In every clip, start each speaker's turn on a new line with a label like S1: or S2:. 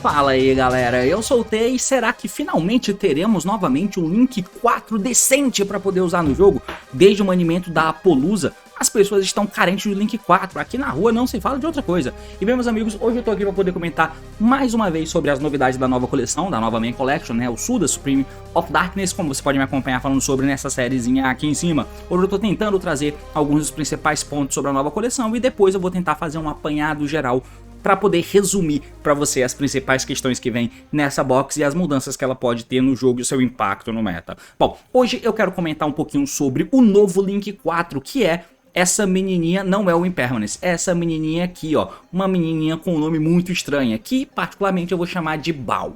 S1: Fala aí galera, eu sou o T e será que finalmente teremos novamente um Link 4 decente para poder usar no jogo? Desde o banimento da Apollousa, as pessoas estão carentes do Link 4, aqui na rua não se fala de outra coisa. E bem meus amigos, hoje eu tô aqui para poder comentar mais uma vez sobre as novidades da nova coleção, da nova Main Collection, né, o Suda Supreme of Darkness, como você pode me acompanhar falando sobre nessa sériezinha aqui em cima. Hoje eu tô tentando trazer alguns dos principais pontos sobre a nova coleção e depois eu vou tentar fazer um apanhado geral para poder resumir para você as principais questões que vem nessa box e as mudanças que ela pode ter no jogo e o seu impacto no meta. Bom, hoje eu quero comentar um pouquinho sobre o novo Link 4, que é essa menininha, não é o Impermanence, é essa menininha aqui, ó, uma menininha com um nome muito estranho, que particularmente eu vou chamar de Bao.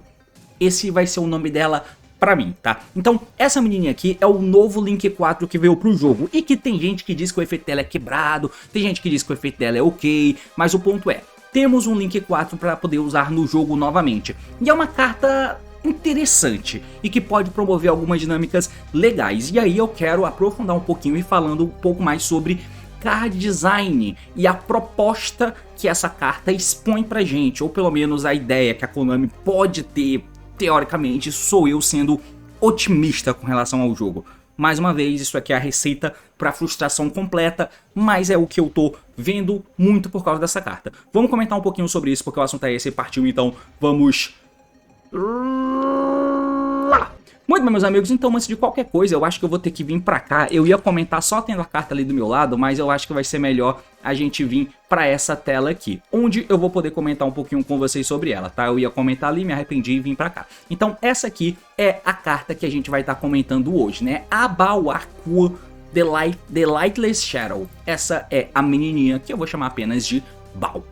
S1: Esse vai ser o nome dela pra mim, tá? Então, essa menininha aqui é o novo Link 4 que veio pro jogo e que tem gente que diz que o efeito dela é quebrado, tem gente que diz que o efeito dela é ok, mas o ponto é, temos um Link 4 para poder usar no jogo novamente. E é uma carta interessante e que pode promover algumas dinâmicas legais. E aí eu quero aprofundar um pouquinho e falando um pouco mais sobre card design e a proposta que essa carta expõe pra gente, ou pelo menos a ideia que a Konami pode ter, teoricamente, sou eu sendo otimista com relação ao jogo. Mais uma vez, isso aqui é a receita para frustração completa, mas é o que eu tô vendo muito por causa dessa carta. Vamos comentar um pouquinho sobre isso, porque o assunto é esse, partiu, então vamos lá! Muito bem, meus amigos, então antes de qualquer coisa, eu acho que eu vou ter que vir pra cá. Eu ia comentar só tendo a carta ali do meu lado, mas eu acho que vai ser melhor a gente vir pra essa tela aqui, onde eu vou poder comentar um pouquinho com vocês sobre ela, tá? Eu ia comentar ali, me arrependi e vim pra cá. Então essa aqui é a carta que a gente vai estar comentando hoje, né? A Bao Aqua The Lightless Shadow. Essa é a menininha que eu vou chamar apenas de Bao.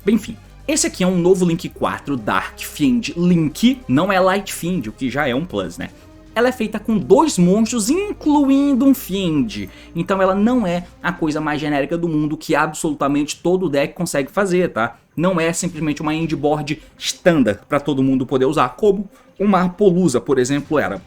S1: Bem, enfim. Esse aqui é um novo Link 4 Dark Fiend Link, não é Light Fiend, o que já é um plus, né? Ela é feita com 2 monstros, incluindo um Fiend. Então ela não é a coisa mais genérica do mundo que absolutamente todo deck consegue fazer, tá? Não é simplesmente uma endboard standard para todo mundo poder usar, como uma Apollousa, por exemplo, era.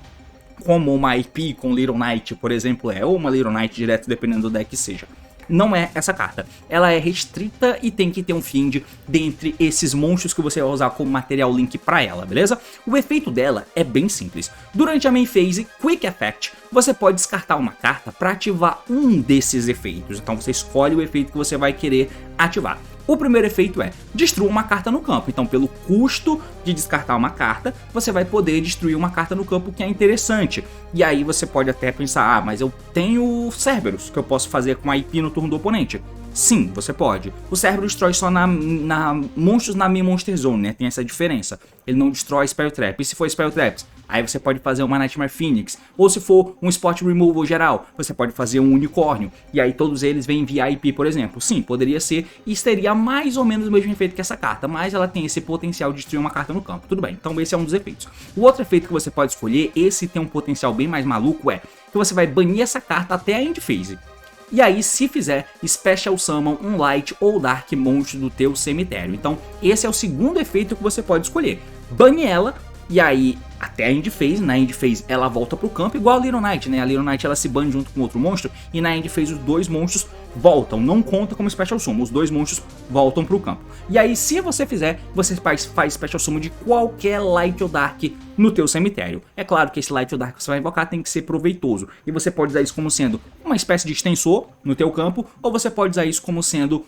S1: Como uma IP com Little Knight, por exemplo, é. Ou uma Little Knight direto, dependendo do deck que seja. Não é essa carta. Ela é restrita e tem que ter um Fiend dentre esses monstros que você vai usar como material Link pra ela, beleza? O efeito dela é bem simples. Durante a main phase Quick Effect, você pode descartar uma carta para ativar um desses efeitos. Então você escolhe o efeito que você vai querer ativar. O primeiro efeito é destrua uma carta no campo. Então pelo custo de descartar uma carta, você vai poder destruir uma carta no campo que é interessante. E aí você pode até pensar, ah, mas eu tenho Cerberus, que eu posso fazer com a IP no turno do oponente. Sim, você pode. O Cerberus destrói só monstros na minha Monster Zone, né? Tem essa diferença. Ele não destrói Spell Trap. E se for Spell Traps? Aí você pode fazer uma Nightmare Phoenix. Ou se for um Spot Removal geral, você pode fazer um Unicórnio. E aí todos eles vêm via IP, por exemplo. Sim, poderia ser. E teria mais ou menos o mesmo efeito que essa carta. Mas ela tem esse potencial de destruir uma carta no campo. Tudo bem, então esse é um dos efeitos. O outro efeito que você pode escolher, esse tem um potencial bem mais maluco, é que você vai banir essa carta até a End Phase. E aí, se fizer, Special Summon um Light ou Dark monstro do teu cemitério. Então, esse é o segundo efeito que você pode escolher. Bane ela, e aí, até a End Phase. Na End Phase, ela volta pro campo, igual a Little Knight, né? A Little Knight, ela se bane junto com outro monstro, e na End Phase, os 2 monstros voltam. Não conta como Special Summon, os 2 monstros voltam pro campo. E aí, se você fizer, você faz Special Summon de qualquer Light ou Dark no teu cemitério. É claro que esse Light ou Dark que você vai invocar tem que ser proveitoso. E você pode usar isso como sendo uma espécie de extensor no teu campo, ou você pode usar isso como sendo,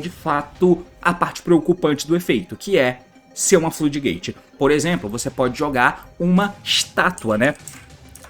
S1: de fato, a parte preocupante do efeito, que é ser uma Floodgate. Por exemplo, você pode jogar uma estátua, né?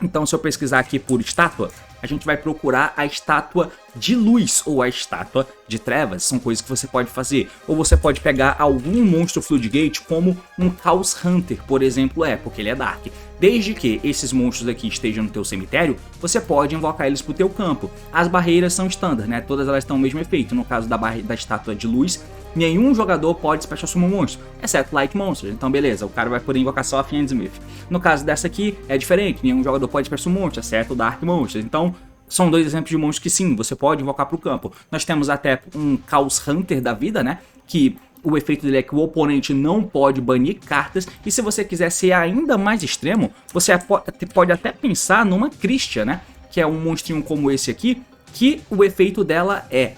S1: Então, se eu pesquisar aqui por estátua, a gente vai procurar a estátua de luz ou a estátua de trevas. São coisas que você pode fazer. Ou você pode pegar algum monstro Floodgate como um Chaos Hunter, por exemplo, porque ele é Dark. Desde que esses monstros aqui estejam no teu cemitério, você pode invocar eles pro teu campo. As barreiras são standard, né? Todas elas têm o mesmo efeito. No caso da estátua de luz, nenhum jogador pode Special Summon um monstro, exceto Light Monsters. Então beleza, o cara vai poder invocar só a Fiendsmith. No caso dessa aqui, é diferente. Nenhum jogador pode Special Summon um monstro, exceto o Dark Monsters. Então são 2 exemplos de monstros que sim, você pode invocar pro campo. Nós temos até um Chaos Hunter da vida, né? Que o efeito dele é que o oponente não pode banir cartas. E se você quiser ser ainda mais extremo, você pode até pensar numa Christia, né? que é um monstrinho como esse aqui, que o efeito dela é: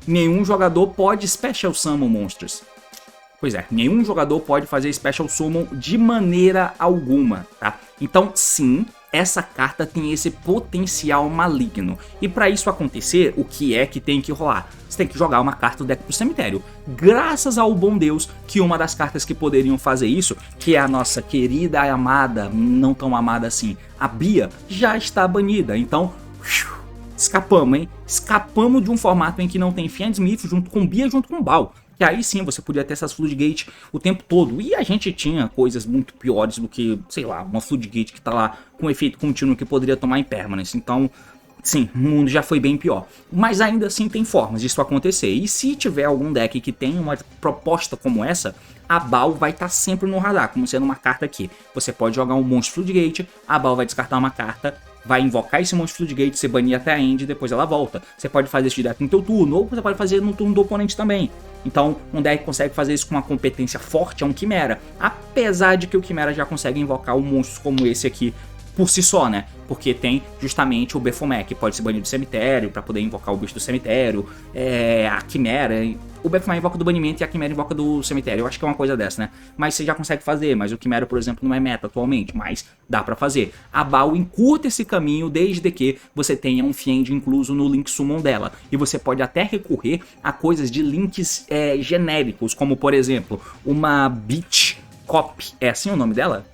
S1: nenhum jogador pode Special Summon Monsters. Pois é, nenhum jogador pode fazer Special Summon de maneira alguma, tá? Então, sim, essa carta tem esse potencial maligno. E para isso acontecer, o que é que tem que rolar? Você tem que jogar uma carta do deck pro cemitério. Graças ao bom Deus que uma das cartas que poderiam fazer isso, que é a nossa querida e amada, não tão amada assim, a Bia, já está banida. Então, escapamos, hein? Escapamos de um formato em que não tem Fiend Smith junto com Bia, junto com Baal. Que aí sim você podia ter essas Floodgate o tempo todo. E a gente tinha coisas muito piores do que, sei lá, uma Floodgate que tá lá com efeito contínuo que poderia tomar Impermanence. Então, sim, o mundo já foi bem pior. Mas ainda assim tem formas disso acontecer. E se tiver algum deck que tem uma proposta como essa, a Baal vai estar sempre no radar, como sendo uma carta aqui. Você pode jogar um monstro Floodgate, a Baal vai descartar uma carta, vai invocar esse monstro Floodgate, você banir até a end e depois ela volta. Você pode fazer isso direto no teu turno, ou você pode fazer no turno do oponente também. Então, um deck consegue fazer isso com uma competência forte, é um Quimera. Apesar de que o Quimera já consegue invocar um monstro como esse aqui por si só, né? Porque tem justamente o Baphomet, que pode ser banido do cemitério, para poder invocar o bicho do cemitério. A Quimera... O Baphomet invoca do banimento e a Quimera invoca do cemitério. Eu acho que é uma coisa dessa, né? Mas você já consegue fazer, mas o Quimera, por exemplo, não é meta atualmente, mas dá pra fazer. A Baal encurta esse caminho desde que você tenha um Fiend incluso no Link Summon dela. E você pode até recorrer a coisas de links genéricos, como por exemplo, uma Beach Cop. É assim o nome dela?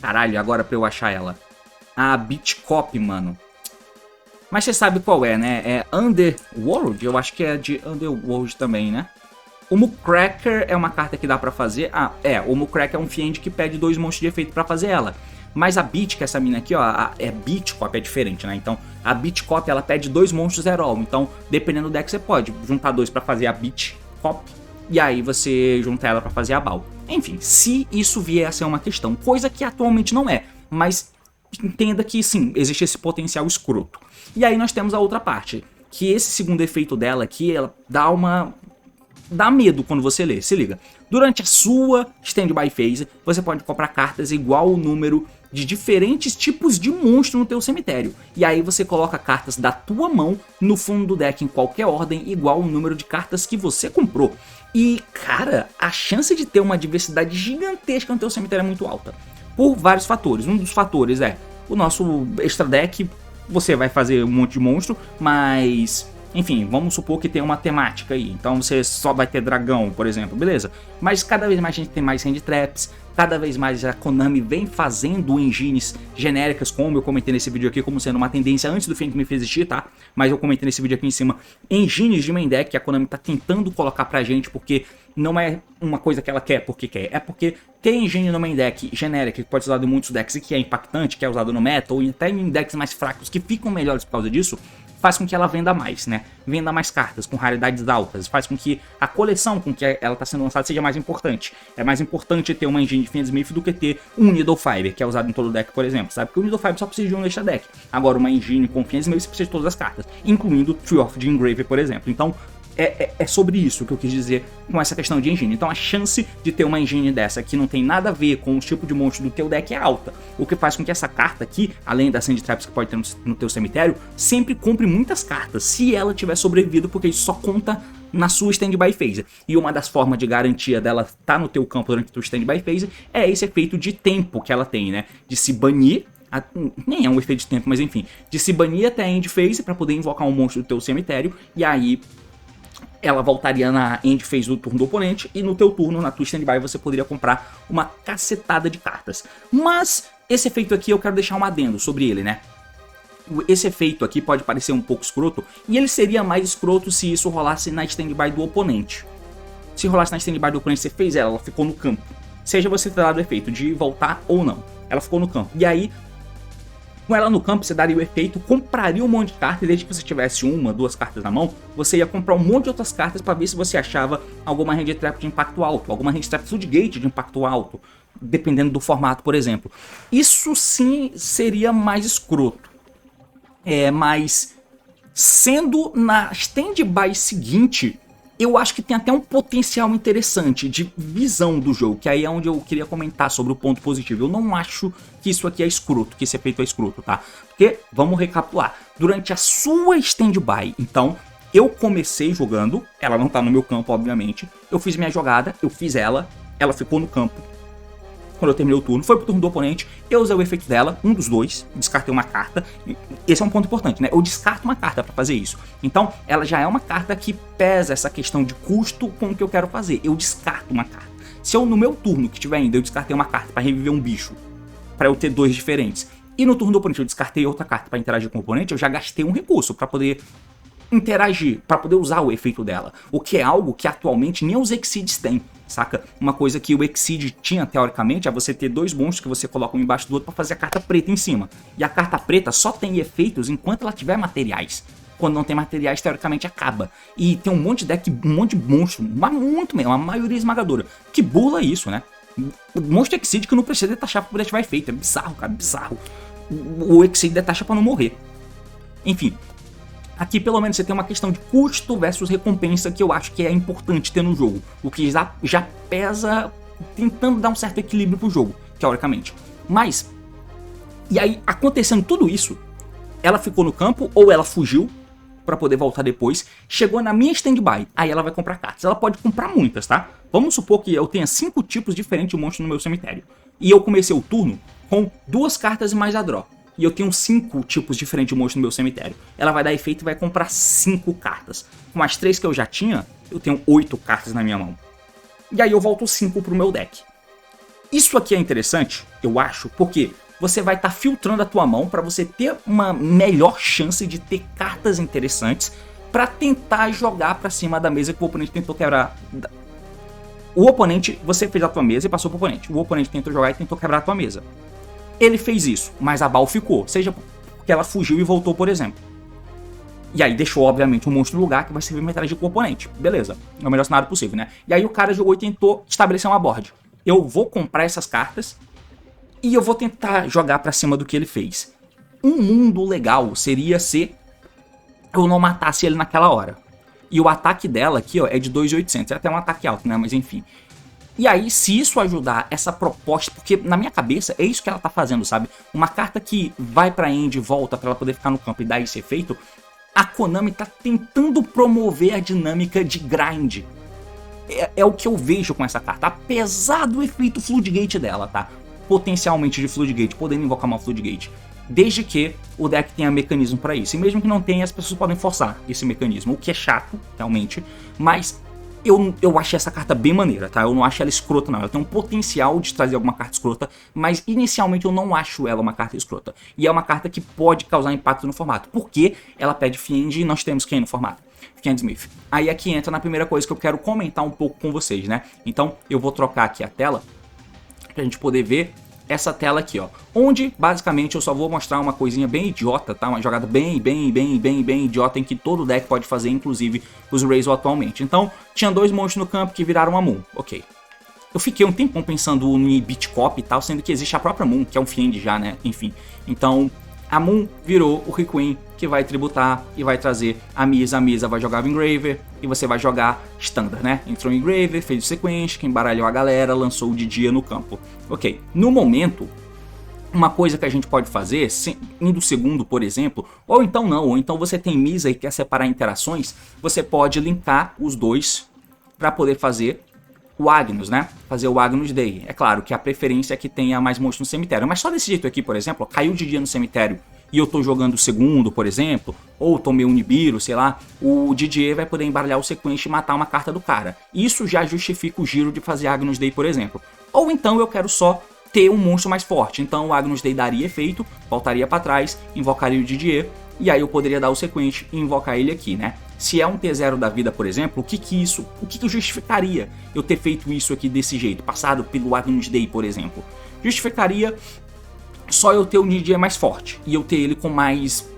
S1: Caralho, agora pra eu achar ela. A Beach Cop, mano. Mas você sabe qual é, né? É Underworld? Eu acho que é de Underworld também, né? O Mucracker é uma carta que dá pra fazer. O Mucracker é um Fiend que pede 2 monstros de efeito pra fazer ela. Mas a Beach, que é essa mina aqui, ó, Beach Cop é diferente, né? Então, a Beach Cop, ela pede 2 monstros Herol. Então, dependendo do deck, você pode juntar 2 pra fazer a Beach Cop. E aí você junta ela pra fazer a Baal. Enfim, se isso vier a ser uma questão, coisa que atualmente não é. Mas entenda que sim, existe esse potencial escroto. E aí nós temos a outra parte, que esse segundo efeito dela aqui, ela dá medo quando você lê, se liga. Durante a sua Standby Phase, você pode comprar cartas igual o número de diferentes tipos de monstro no teu cemitério. E aí você coloca cartas da tua mão no fundo do deck em qualquer ordem, igual o número de cartas que você comprou. E, cara, a chance de ter uma diversidade gigantesca no teu cemitério é muito alta. Por vários fatores. Um dos fatores é o nosso extra deck. Você vai fazer um monte de monstro, mas... Enfim, vamos supor que tem uma temática aí. Então você só vai ter dragão, por exemplo, beleza? Mas cada vez mais a gente tem mais hand traps. Cada vez mais a Konami vem fazendo engines genéricas, como eu comentei nesse vídeo aqui, como sendo uma tendência antes do Fiend Smith existir, tá? Mas eu comentei nesse vídeo aqui em cima, engines de main deck que a Konami tá tentando colocar pra gente, porque não é uma coisa que ela quer porque quer, é porque tem engine no main deck genérica que pode ser usado em muitos decks e que é impactante, que é usado no meta, ou até em decks mais fracos que ficam melhores por causa disso, faz com que ela venda mais, né? Venda mais cartas com raridades altas, faz com que a coleção com que ela está sendo lançada seja mais importante. É mais importante ter uma engine de Fiend Smith do que ter um Needle Fiber, que é usado em todo deck, por exemplo, sabe? Porque o Needle Fiber só precisa de um extra deck. Agora, uma engine com Fiend Smith precisa de todas as cartas, incluindo Tree of the Engraver, por exemplo. Então, é sobre isso que eu quis dizer com essa questão de engine. Então a chance de ter uma engine dessa que não tem nada a ver com o tipo de monstro do teu deck é alta. O que faz com que essa carta aqui, além das Sand Traps que pode ter no teu cemitério, sempre compre muitas cartas, se ela tiver sobrevivido, porque isso só conta na sua Standby Phase. E uma das formas de garantia dela estar no teu campo durante o teu Standby Phase é esse efeito de tempo que ela tem, né? De se banir, nem é um efeito de tempo, mas enfim, de se banir até a End Phase para poder invocar um monstro do teu cemitério, e aí ela voltaria na end phase do turno do oponente, e no teu turno, na tua standby, você poderia comprar uma cacetada de cartas. Mas esse efeito aqui eu quero deixar um adendo sobre ele, né? Esse efeito aqui pode parecer um pouco escroto, e ele seria mais escroto se isso rolasse na standby do oponente. Se rolasse na standby do oponente, você fez ela ficou no campo. Seja você ter dado o efeito de voltar ou não, ela ficou no campo. E aí, com ela no campo, você daria o efeito, compraria um monte de cartas, e desde que você tivesse uma, 2 cartas na mão, você ia comprar um monte de outras cartas para ver se você achava alguma hand trap de impacto alto, alguma hand trap floodgate de impacto alto, dependendo do formato, por exemplo. Isso sim seria mais escroto. Mas sendo na standby seguinte, eu acho que tem até um potencial interessante de visão do jogo, que aí é onde eu queria comentar sobre o ponto positivo. Eu não acho que isso aqui é escroto, que esse efeito é escroto, tá? Porque, vamos recapitular, durante a sua stand-by, então, eu comecei jogando, ela não tá no meu campo, obviamente, eu fiz minha jogada, eu fiz ela ficou no campo. Quando eu terminei o turno, foi pro turno do oponente, eu usei o efeito dela, um dos dois, descartei uma carta. Esse é um ponto importante, né? Eu descarto uma carta pra fazer isso. Então, ela já é uma carta que pesa essa questão de custo com o que eu quero fazer. Eu descarto uma carta. Se eu, no meu turno que tiver ainda, eu descartei uma carta pra reviver um bicho, pra eu ter dois diferentes, e no turno do oponente eu descartei outra carta pra interagir com o oponente, eu já gastei um recurso pra poder interagir, para poder usar o efeito dela, o que é algo que atualmente nem os Exceeds têm, saca? Uma coisa que o Exceed tinha teoricamente é você ter dois monstros que você coloca um embaixo do outro para fazer a carta preta em cima, e a carta preta só tem efeitos enquanto ela tiver materiais. Quando não tem materiais, teoricamente acaba. E tem um monte de deck, um monte de monstro, muito mesmo, a maioria esmagadora, que burla isso, né? Monstro Exceed que não precisa detachar para poder ativar efeito, é bizarro, cara, bizarro. O Exceed detacha para não morrer. Enfim, aqui pelo menos você tem uma questão de custo versus recompensa que eu acho que é importante ter no jogo. O que já pesa tentando dar um certo equilíbrio pro jogo, teoricamente. Mas, e aí acontecendo tudo isso, ela ficou no campo ou ela fugiu para poder voltar depois, chegou na minha stand-by, aí ela vai comprar cartas. Ela pode comprar muitas, tá? Vamos supor que eu tenha 5 tipos diferentes de monstros no meu cemitério. E eu comecei o turno com 2 cartas e mais a draw. E eu tenho 5 tipos diferentes de monstro no meu cemitério. Ela vai dar efeito e vai comprar 5 cartas. Com as 3 que eu já tinha, eu tenho 8 cartas na minha mão. E aí eu volto 5 pro meu deck. Isso aqui é interessante, eu acho, porque você vai estar filtrando a tua mão para você ter uma melhor chance de ter cartas interessantes para tentar jogar para cima da mesa que o oponente tentou quebrar. O oponente, você fez a tua mesa e passou pro oponente. O oponente tentou jogar e tentou quebrar a tua mesa. Ele fez isso, mas a Bal ficou, seja porque ela fugiu e voltou, por exemplo. E aí deixou, obviamente, um monstro no lugar que vai servir pra interagir com o oponente. Beleza, é o melhor cenário possível, né? E aí o cara jogou e tentou estabelecer uma board. Eu vou comprar essas cartas e eu vou tentar jogar pra cima do que ele fez. Um mundo legal seria se eu não matasse ele naquela hora. E o ataque dela aqui, ó, é de 2.800. É até um ataque alto, né? Mas enfim. E aí, se isso ajudar essa proposta, porque na minha cabeça é isso que ela tá fazendo, sabe? Uma carta que vai pra end e volta pra ela poder ficar no campo e dar esse efeito, a Konami tá tentando promover a dinâmica de grind. É o que eu vejo com essa carta, apesar do efeito Floodgate dela, tá? Potencialmente de Floodgate, podendo invocar uma Floodgate. Desde que o deck tenha mecanismo pra isso. E mesmo que não tenha, as pessoas podem forçar esse mecanismo, o que é chato, realmente, mas eu achei essa carta bem maneira, tá? Eu não acho ela escrota, não. Ela tem um potencial de trazer alguma carta escrota, mas inicialmente eu não acho ela uma carta escrota. E é uma carta que pode causar impacto no formato, porque ela pede Fiend e nós temos quem no formato? Fiend Smith. Aí aqui entra na primeira coisa que eu quero comentar um pouco com vocês, né? Então eu vou trocar aqui a tela pra gente poder ver essa tela aqui, ó, onde basicamente eu só vou mostrar uma coisinha bem idiota, tá? Uma jogada bem idiota em que todo deck pode fazer, inclusive os Razor atualmente. Então, tinha 2 monstros no campo que viraram a Moon, ok. Eu fiquei um tempão pensando no Beat Cop e tal, sendo que existe a própria Moon, que é um Fiend já, né? Enfim, então a Moon virou o Requiem, que vai tributar e vai trazer a Misa vai jogar Engraver e você vai jogar Standard, né? Entrou em Engraver, fez o sequência, que embaralhou a galera, lançou o de dia no campo. Ok, no momento, uma coisa que a gente pode fazer, indo segundo, por exemplo, ou então não, ou então você tem Misa e quer separar interações, você pode linkar os dois para poder fazer o Agnus, né? Fazer o Agnus Day. É claro que a preferência é que tenha mais monstros no cemitério, mas só desse jeito aqui, por exemplo, caiu de dia no cemitério e eu tô jogando o segundo, por exemplo, ou tomei um Nibiru, sei lá, o DJ vai poder embaralhar o sequência e matar uma carta do cara. Isso já justifica o giro de fazer Agnus Day, por exemplo. Ou então eu quero só ter um monstro mais forte, então o Agnus Day daria efeito, voltaria para trás, invocaria o DJ, e aí eu poderia dar o sequência e invocar ele aqui, né? Se é um T0 da vida, por exemplo, o que justificaria eu ter feito isso aqui desse jeito, passado pelo Agnus Day, por exemplo? Justificaria só eu ter o DJ mais forte e eu ter ele com mais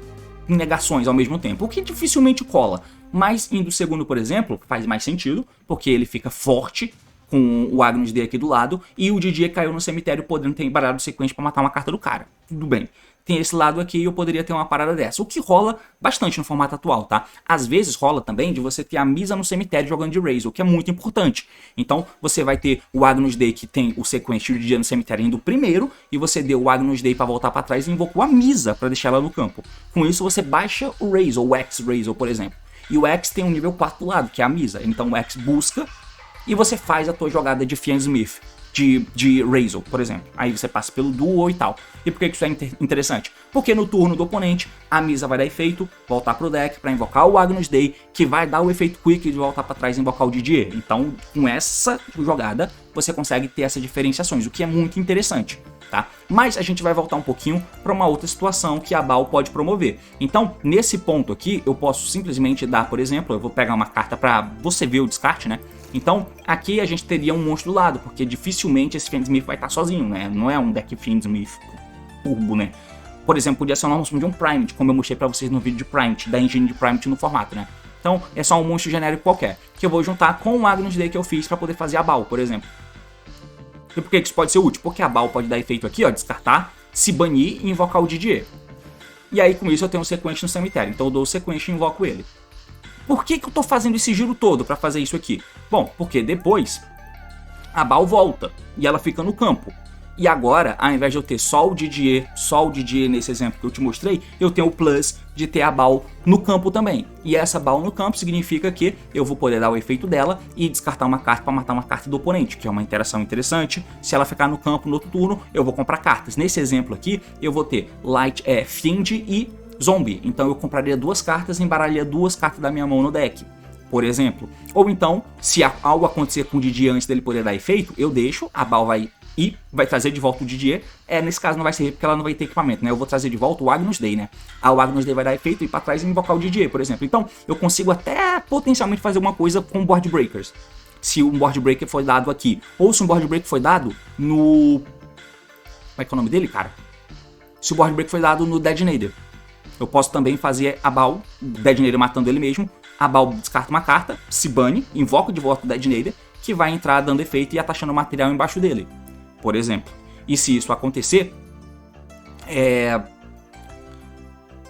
S1: negações ao mesmo tempo, o que dificilmente cola. Mas indo segundo, por exemplo, faz mais sentido, porque ele fica forte com o Agnus Day aqui do lado e o DJ caiu no cemitério podendo ter embaralhado sequência para matar uma carta do cara. Tudo bem. tem esse lado aqui e eu poderia ter uma parada dessa. O que rola bastante no formato atual, tá? Às vezes rola também de você ter a Misa no cemitério jogando de Raze, o que é muito importante. Então você vai ter o Agnus Dei que tem o sequência de dia no cemitério indo primeiro, e você deu o Agnus Dei pra voltar pra trás e invocou a Misa pra deixar ela no campo. Com isso você baixa o Raze, ou o X-Raze, por exemplo. E o X tem um nível 4 do lado, que é a Misa. Então o X busca e você faz a tua jogada de Fiend Smith, de Razel, por exemplo. Aí você passa pelo duo e tal. E por que isso é interessante? Porque no turno do oponente, a Misa vai dar efeito, voltar pro deck para invocar o Agnus Dei, que vai dar o efeito Quick de voltar para trás e invocar o Didier. Então, com essa jogada, você consegue ter essas diferenciações, o que é muito interessante. Tá? Mas a gente vai voltar um pouquinho para uma outra situação que a BAL pode promover. Então, nesse ponto aqui, eu posso simplesmente dar, por exemplo, eu vou pegar uma carta para você ver o descarte, né? Então, aqui a gente teria um monstro do lado, porque dificilmente esse Fiend Smith vai estar sozinho, né? Não é um deck Fiend Smith turbo, né? Por exemplo, podia ser um monstro de um Primate, como eu mostrei para vocês no vídeo de Primate, da engine de Primate no formato, né? Então, é só um monstro genérico qualquer, que eu vou juntar com o Agnus Dei que eu fiz para poder fazer a BAL, por exemplo. E por que isso pode ser útil? Porque a BAL pode dar efeito aqui, ó, descartar, se banir e invocar o Didier. E aí com isso eu tenho um sequência no cemitério, então eu dou o sequência e invoco ele. Por que eu tô fazendo esse giro todo para fazer isso aqui? Bom, porque depois a BAL volta e ela fica no campo. E agora, ao invés de eu ter só o Didier nesse exemplo que eu te mostrei, eu tenho o plus de ter a BAL no campo também. E essa BAL no campo significa que eu vou poder dar o efeito dela e descartar uma carta para matar uma carta do oponente, que é uma interação interessante. Se ela ficar no campo no outro turno, eu vou comprar cartas. Nesse exemplo aqui, eu vou ter Fiend e Zombie. Então eu compraria 2 cartas e embaralharia 2 cartas da minha mão no deck, por exemplo. Ou então, se algo acontecer com o Didier antes dele poder dar efeito, eu deixo, a BAL vai trazer de volta o Didier. Nesse caso não vai ser porque ela não vai ter equipamento, né? Eu vou trazer de volta o Agnus Dei, né? O Agnus Dei vai dar efeito e ir pra trás e invocar o Didier, por exemplo. Então, eu consigo até potencialmente fazer uma coisa com Board Breakers. Se um Board Breaker foi dado aqui, ou se um Board Breaker foi dado no... Como é que é o nome dele, cara? Se o Board Breaker foi dado no Dead Nader, eu posso também fazer a BAL, Dead Nader matando ele mesmo. A BAL descarta uma carta, se bane, invoca de volta o Dead Nader, que vai entrar dando efeito e atachando material embaixo dele, por exemplo. E se isso acontecer,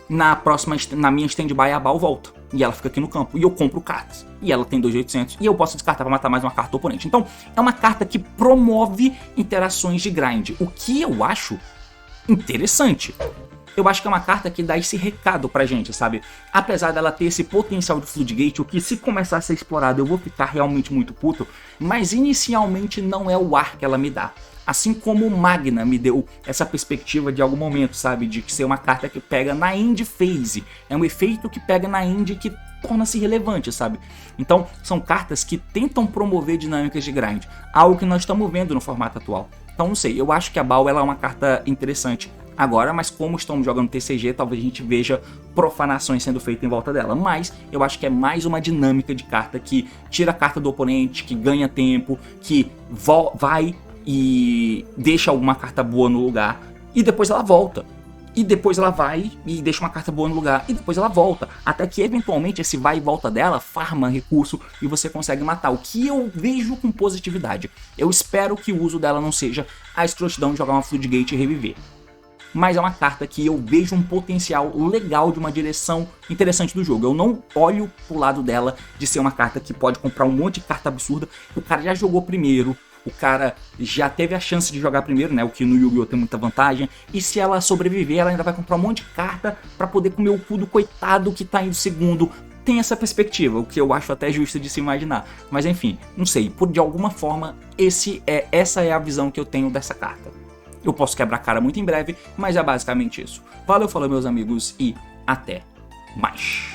S1: na minha standby a BAL volta e ela fica aqui no campo e eu compro cartas e ela tem 2.800 e eu posso descartar para matar mais uma carta do oponente. Então é uma carta que promove interações de grind, o que eu acho interessante. Eu acho que é uma carta que dá esse recado pra gente, sabe? Apesar dela ter esse potencial de Floodgate, o que se começar a ser explorado eu vou ficar realmente muito puto, mas inicialmente não é o ar que ela me dá. Assim como o Magna me deu essa perspectiva de algum momento, sabe? De ser uma carta que pega na end phase. É um efeito que pega na end que torna-se relevante, sabe? Então, são cartas que tentam promover dinâmicas de grind. Algo que nós estamos vendo no formato atual. Então, não sei, eu acho que a BAL ela é uma carta interessante agora, mas como estamos jogando TCG, talvez a gente veja profanações sendo feitas em volta dela. Mas eu acho que é mais uma dinâmica de carta que tira a carta do oponente, que ganha tempo, que vai e deixa alguma carta boa no lugar, e depois ela volta. E depois ela vai e deixa uma carta boa no lugar, e depois ela volta. Até que eventualmente esse vai e volta dela farma recurso e você consegue matar. O que eu vejo com positividade. Eu espero que o uso dela não seja a escrotidão de jogar uma Floodgate e reviver. Mas é uma carta que eu vejo um potencial legal de uma direção interessante do jogo. Eu não olho pro lado dela de ser uma carta que pode comprar um monte de carta absurda. O cara já jogou primeiro, o cara já teve a chance de jogar primeiro, né? O que no Yu-Gi-Oh! Tem muita vantagem. E se ela sobreviver, ela ainda vai comprar um monte de carta pra poder comer o cu do coitado que tá indo segundo. Tem essa perspectiva, o que eu acho até justo de se imaginar. Mas enfim, não sei, de alguma forma, essa é a visão que eu tenho dessa carta. Eu posso quebrar a cara muito em breve, mas é basicamente isso. Valeu, falou meus amigos e até mais.